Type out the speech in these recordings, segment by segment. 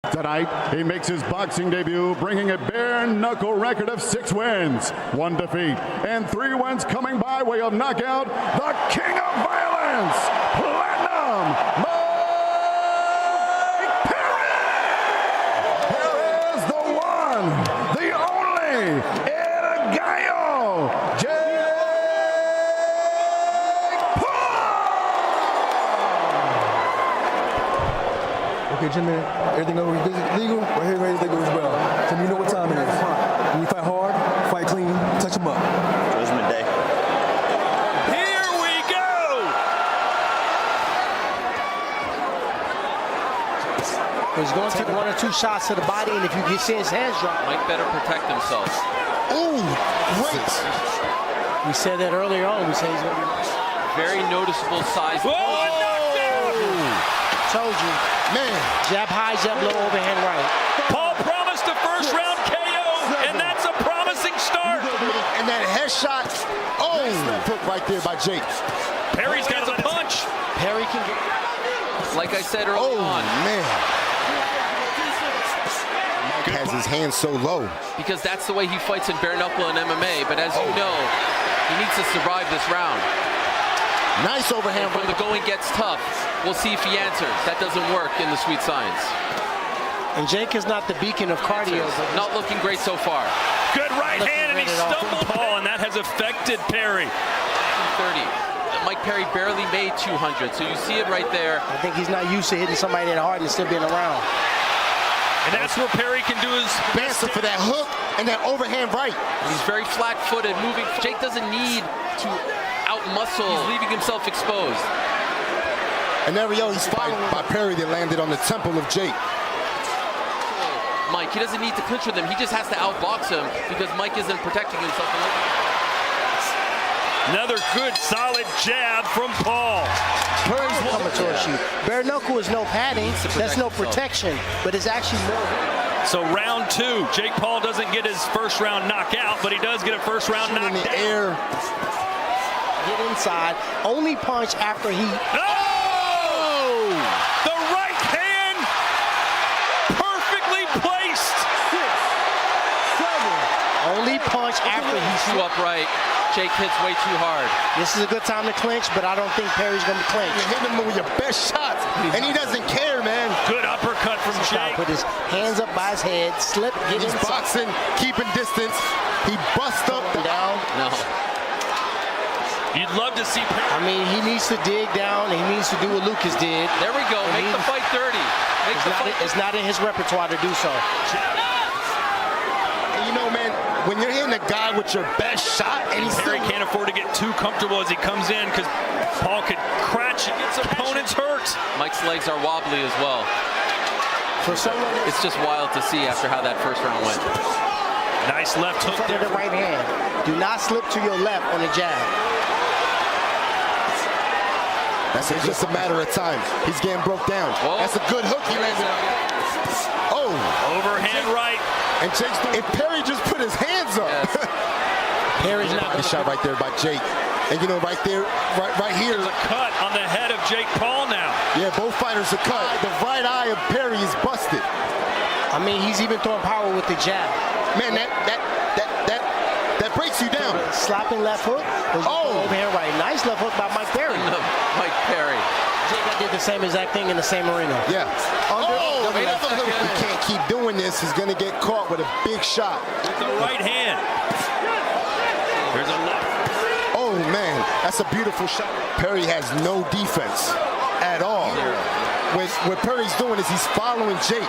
Tonight, he makes his boxing debut, bringing a bare-knuckle record of 6 wins, 1 defeat, and 3 wins coming by way of knockout, the king of violence, Platinum Mike Perry! Here is the one, the only, El Gallo, Jake Paul! Okay, Jimmy, everything over legal, right here, everything goes well. Jimmy, you know what time it is. When you fight hard, fight clean, touch them up. Judgment Day. Here we go! He's going to take 1 or 2 shots to the body, and if you see his hands drop. Mike better protect himself. Ooh, great. We said that earlier on. We said he's going to be very noticeable size. Whoa, knockdown! Told you. Man. Jab high, jab low, overhand right. Paul promised a first round KO, and that's a promising start. And that headshot, hook right there by Jake. Perry's got a punch. Perry can get. Like I said early on. Man. Mike has his hands so low. Because that's the way he fights in bare knuckle and MMA. But as you know, he needs to survive this round. Nice overhand. When the going gets tough, we'll see if he answers. That doesn't work in the sweet science. And Jake is not the beacon of cardio. Not looking great so far. Good right hand, and he stumbled Paul, and that has affected Perry. 230. Mike Perry barely made 200, so you see it right there. I think he's not used to hitting somebody that hard and still being around. And that's where Perry can do his best for that hook and that overhand right. He's very flat-footed, moving. Jake doesn't need to out-muscle. He's leaving himself exposed. And there we go, he's followed by Perry that landed on the temple of Jake. Mike, he doesn't need to clinch with him. He just has to outbox him because Mike isn't protecting himself. Another good, solid jab from Paul. Perry's coming towards you. Bare knuckle is no padding. That's no protection, but it's actually more. So round 2, Jake Paul doesn't get his first round knockout, but he does get a first round knockdown. In the air. Get inside. Only punch after he. Oh! The right hand perfectly placed. 6, 7. Only punch after he's too upright. Jake hits way too hard. This is a good time to clinch, but I don't think Perry's going to clinch. You hit him with your best shots, and he doesn't care, man. Good uppercut from Jake. Put his hands up by his head, slip, get He's inside. boxing, keeping distance. He busts up and down. No. You'd love to see Perry. I mean, he needs to dig down, and he needs to do what Lucas did. There we go. Make the fight dirty. It's not in his repertoire to do so. And you know, man, when you're hitting a guy with your best shot, and Perry can't afford to get too comfortable as he comes in because Paul could crash his opponent's hurt. Mike's legs are wobbly as well. For someone, it's just wild to see after how that first round went. Nice left hook there. The right hand. Do not slip to your left on the jab. That's just a matter of time. He's getting broke down. Whoa. That's a good hook he landed on. Oh. Overhand right. And Perry just put his hands up. Yes. Perry's not a shot right there by Jake. And you know, right there, right here. There's a cut on the head of Jake Paul now. Yeah, both fighters are cut. The right eye of Perry is busted. I mean, he's even throwing power with the jab. Man, that breaks you down. Slapping left hook. Overhand right. Nice left hook by Mike Perry. Mike Perry. Jake did the same exact thing in the same arena. Yeah. He can't keep doing this. He's going to get caught with a big shot. With the right hand. There's a left. Oh, man. That's a beautiful shot. Perry has no defense at all. What Perry's doing is he's following Jake.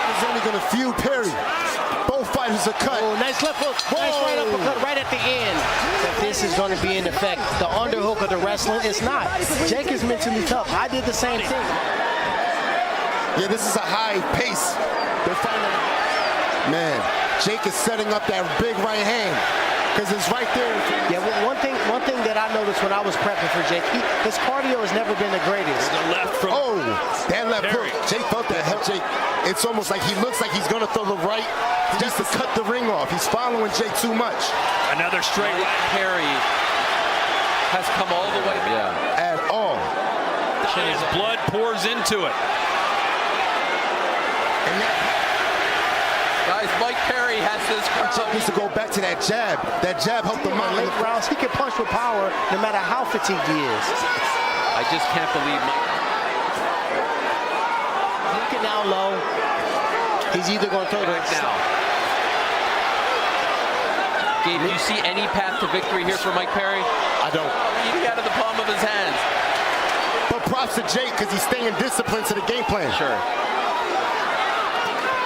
He's only going to feud Perry. Both fighters are cut. Oh, nice left hook. Whoa. Nice right uppercut right at the end. But this is going to be in effect. The underhook of the wrestling, it's not. Jake is mentally tough. I did the same thing. Yeah, this is a high pace. They're fighting. Man, Jake is setting up that big right hand because it's right there. Yeah, well, one thing that I noticed when I was prepping for Jake, his cardio has never been the greatest. The left from that left Perry. hook. Jake felt that help Jake. It's almost like he looks like he's going to throw the right just to cut the ring off. He's following Jake too much. Another straight right. Perry has come all the way back. At all. submission as blood pours into it. Guys, Mike Perry has this crowd. Jake needs to go back to that jab. That jab helped him out. Late rounds, he can punch with power no matter how fatigued he is. I just can't believe Mike. Looking down low. He's either going to throw Back the now. Gabe, do you see any path to victory here for Mike Perry? I don't. Eating out of the palm of his hands. But props to Jake because he's staying disciplined to the game plan. Sure.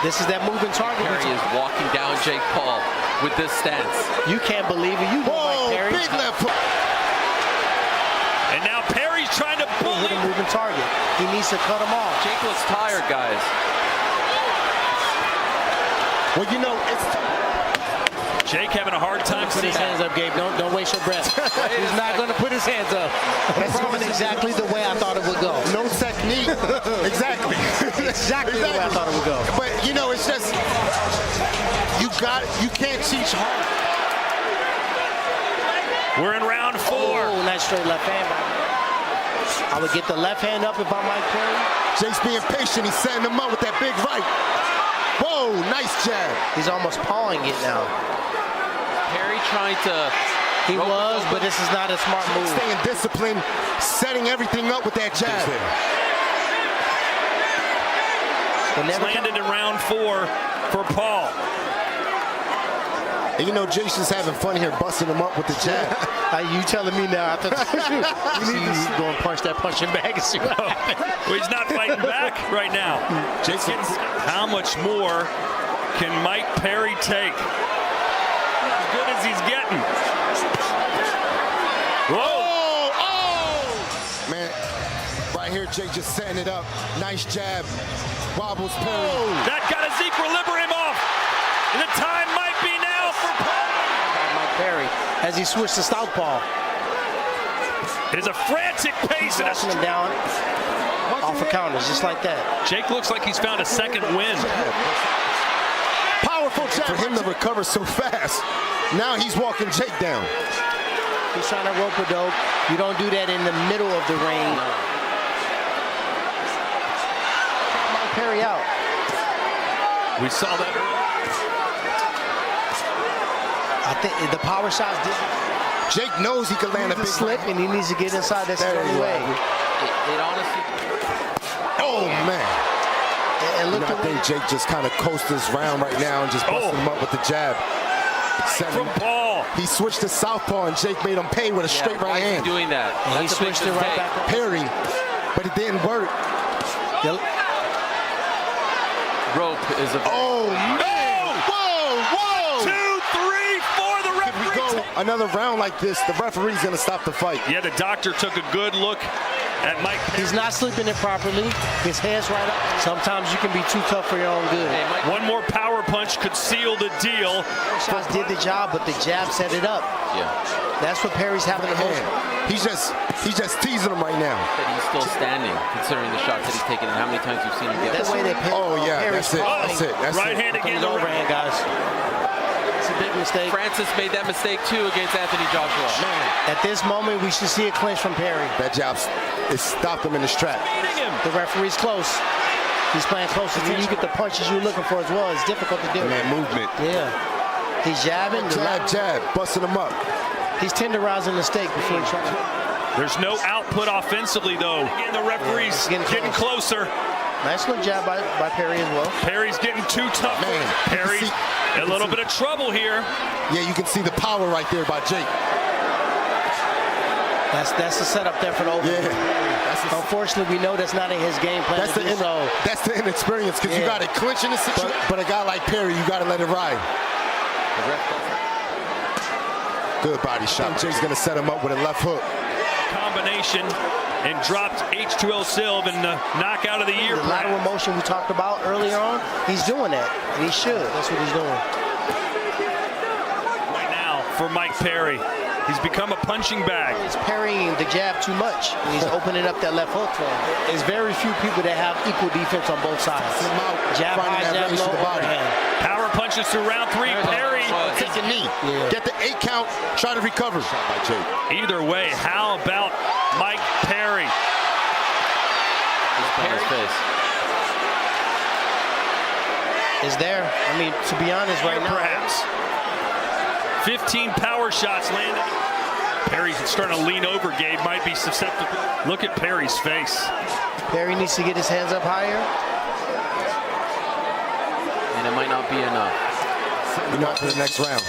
This is that moving target. Perry is walking down Jake Paul with this stance. You can't believe it. You know Whoa, Mike Perry. big left hook. And now Perry's trying to He's bully. a moving target. He needs to cut him off. Jake looks tired, guys. Well, you know, it's Jake having a hard time Put seeing his hands up, Gabe. Don't waste your breath. He's not going to put his hands up. That's going exactly the way I thought it would go. no technique. Exactly. Exactly the way I thought it would go. But, you know, it's just, you can't teach hard. We're in round 4. Oh, nice straight left hand. I would get the left hand up if I'm Mike Perry. Jake's being patient. He's setting him up with that big right. Whoa, nice jab. He's almost pawing it now. Perry trying to... He was, but this is not a smart move. Staying disciplined, setting everything up with that jab. But never Landed in round 4 for Paul. And you know, Jason's having fun here, busting him up with the jab. You telling me now after you need to go and punch that punching bag and see what happens. Well, he's not fighting back right now. Jason, How much more can Mike Perry take? As good as he's getting. Whoa! oh! Man, right here, Jake just setting it up. Nice jab. Wobbles Perry. That got his equilibrium off. And the time might be now for Paul. Mike Perry as he switched to southpaw. It is a frantic pace. And Watching him down off of counters, just like that. Jake looks like he's found a second win. Powerful jab. For him to recover so fast. Now he's walking Jake down. He's trying to rope a dope. You don't do that in the middle of the ring. Mike Perry out. We saw that earlier. I think the power shots did. Jake knows he can land a big slip, and he needs to get inside that straight away. It honestly... Oh, man. And look I think Jake just kind of coasts this round right now and just busting him up with the jab. From Paul. He switched to southpaw and Jake made him pay with a straight why right is he hand. doing that? And he That's a big switched it right mistake. back up. Perry, but it didn't work. Rope is a... Oh, man. Whoa, 2, 3, 4. The If we referee. go another round like this, the referee's going to stop the fight. Yeah, the doctor took a good look at Mike Perry. He's not sleeping it properly. His head's right up. Sometimes you can be too tough for your own good. Hey, Mike, One more power punch could seal the deal. Shots did the job, but the jab set it up. yeah. That's what Perry's having the most. He's just teasing him right now. That he's still standing, considering the shots that he's taken and how many times you've seen him get. That's the way they pin. Oh, yeah, Perry's that's it. falling. That's it. That's Right it. hand again. Comes overhand, guys. It's a big mistake. Francis made that mistake too against Anthony Joshua. Man, At this moment, we should see a clinch from Perry. that jab, it stopped him in his trap. The referee's close. He's playing close. And then you get the punches you're looking for as well. It's difficult to do. Man, movement. Yeah. He's jabbing. Jab, busting him up. He's tenderizing the steak before he tries to. There's no output offensively, though. Again, the referee's Yeah, it's getting getting closer. Nice little jab by Perry as well. Perry's getting too tough. Man, Perry's you in a little bit of trouble here. Yeah, you can see the power right there by Jake. That's the setup there for the overhand. Yeah. Unfortunately, we know that's not in his game plan That's to the do so. that's the inexperience because you Yeah. got to clinch in the situation. But a guy like Perry, you got to let it ride. Good body shot. Jake's going to set him up with a left hook. Combination and dropped H2O Silv in the knockout of the year. The lateral motion we talked about earlier on, he's doing that. And he should. That's what he's doing. Right now for Mike Perry. He's become a punching bag. He's parrying the jab too much. And he's opening up that left hook for him. There's very few people that have equal defense on both sides. Jab high, jab low, overhand. Power punches through round 3. Perry. Take the knee. Yeah. Get the 8 count. Try to recover. Shot by Jake. Either way, how about Mike Perry? on his face. Is there? I mean, to be honest, right now. Perhaps. 15 power shots landed. Perry's starting to lean over, Gabe. Might be susceptible. Look at Perry's face. Perry needs to get his hands up higher. And it might not be enough. We're not to the next round.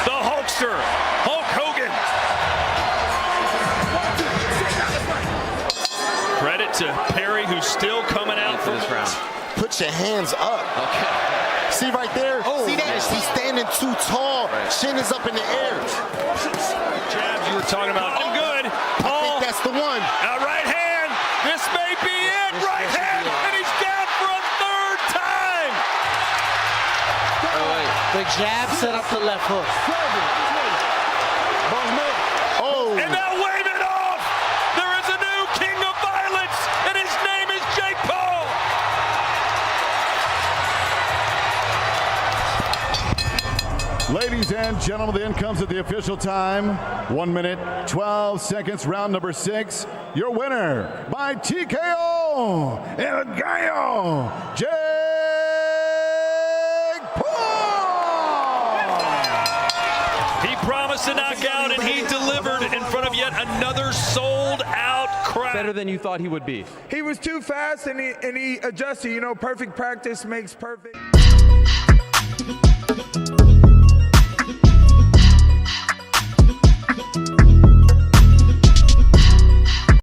The Hulkster, Hulk Hogan. Credit to Perry, who's still coming out For this round. Put your hands up. Okay. See right there? See that? He's standing too tall. Right. Chin is up in the air. jabs you were talking about. Oh, good. Paul. I think that's the one. Right hand. This may be it. Right hand. And he's down for a third time. Oh, wait. The jab set up the left hook. Oh. And now wave it off. There is a new king of violence, and his name is Jake Paul. Ladies and gentlemen, the end comes at the official time. 1 minute, 12 seconds, round number 6. Your winner by TKO, El Gallo, Jake Paul. He promised a knockout, and he delivered in front of yet another sold-out crowd. Better than you thought he would be. He was too fast and he adjusted. You know, perfect practice makes perfect.